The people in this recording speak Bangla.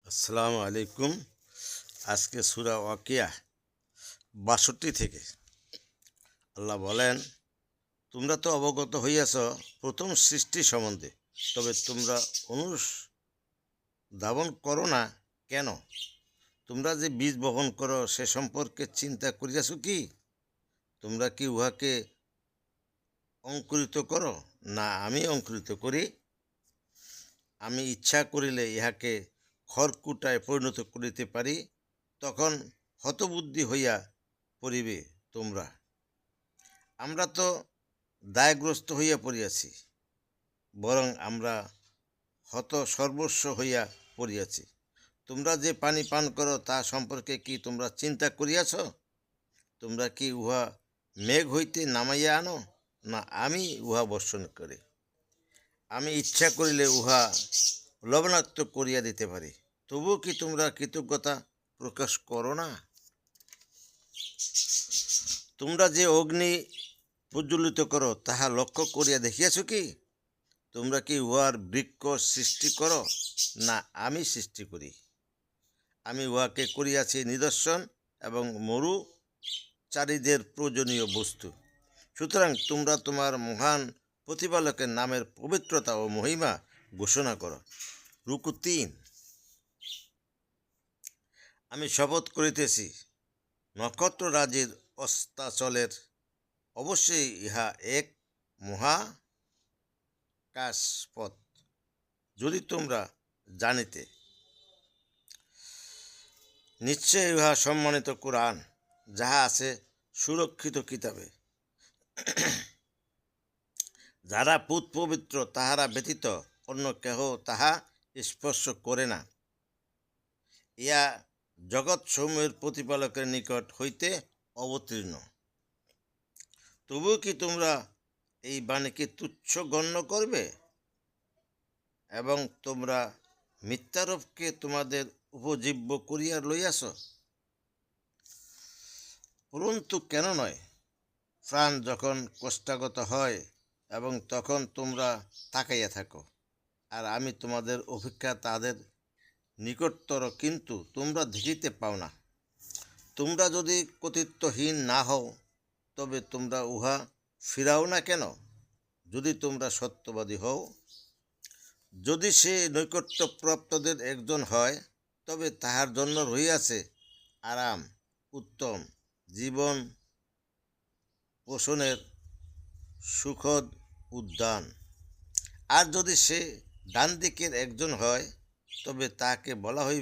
আসসালামু আলাইকুম। আজকে সূরা ওয়াকিয়া ৬২ থেকে আল্লাহ বলেন, তোমরা তো অবগত হইয়াছ প্রথম সৃষ্টি সম্বন্ধে, তবে তোমরা অনুধাবন করো না কেন? তোমরা যে বীজ বপন করো সে সম্পর্কে চিন্তা করিয়াছ কি? তোমরা কি উহাকে অঙ্কুরিত করো, না আমি অঙ্কুরিত করি? আমি ইচ্ছা করিলে ইহাকে খড়কুটায় পরিণত করিতে পারি। তখন হতবুদ্ধি হইয়া পড়িবে তোমরা। আমরা তো দায়গ্রস্ত হইয়া পড়িয়াছি, বরং আমরা সর্বস্ব হইয়া পড়িয়াছি। তোমরা যে পানি পান করো তা সম্পর্কে কি তোমরা চিন্তা করিয়াছ? তোমরা কি উহা মেঘ হইতে নামাইয়া আনো, না আমি উহা বর্ষণ করি? আমি ইচ্ছা করিলে উহা লবণাক্ত করিয়া দিতে পারি। তবুও কি তোমরা কৃতজ্ঞতা প্রকাশ করো না? তোমরা যে অগ্নি প্রজ্বলিত করো তাহা লক্ষ্য করিয়া দেখিয়াছ কি? তোমরা কি উহার বৃক্ষ সৃষ্টি করো, না আমি সৃষ্টি করি? আমি উহাকে করিয়াছি নিদর্শন এবং মরুচারীদের প্রয়োজনীয় বস্তু। সুতরাং তোমরা তোমার মহান প্রতিপালকের নামের পবিত্রতা ও মহিমা ঘোষণা করো। রুকু ৩। আমি শপথ করিতেছি নক্ষত্ররাজির অস্তাচলের, অবশ্যই ইহা এক মহাকাশপথ। যদি তোমরা জানিতে, নিশ্চয় ইহা সম্মানিত কোরআন, যাহা আছে সুরক্ষিত কিতাবে। যারা পুত পবিত্র তাহারা ব্যতীত অন্য কেহ তাহা স্পর্শ করে না। ইয়া জগৎসমূহের প্রতিপালকের নিকট হইতে অবতীর্ণ। তবুও কি তোমরা এই বাণীকে তুচ্ছ গণ্য করবে এবং তোমরা মিথ্যারোপকে তোমাদের উপজীব্য করিয়া লইয়াছ? পরন্তু কেন নয়, প্রাণ যখন কষ্টাগত হয় এবং তখন তোমরা তাকাইয়া থাকো, আর আমি তোমাদের অপেক্ষা তাদের নিকটতর, কিন্তু তোমরা দেখিতে পাও না। তোমরা যদি কর্তৃত্বহীন না হও, তবে তোমরা উহা ফিরাও না কেন? যদি তোমরা সত্যবাদী হও, যদি সে নৈকট্যপ্রাপ্তদের একজন হয়, তবে তাহার জন্য রহিয়াছে আরাম, উত্তম জীবন পোষণের সুখদ উদ্যান। আর যদি সে ডান দিকের একজন হয়, তবে তাহাকে বলা হইবে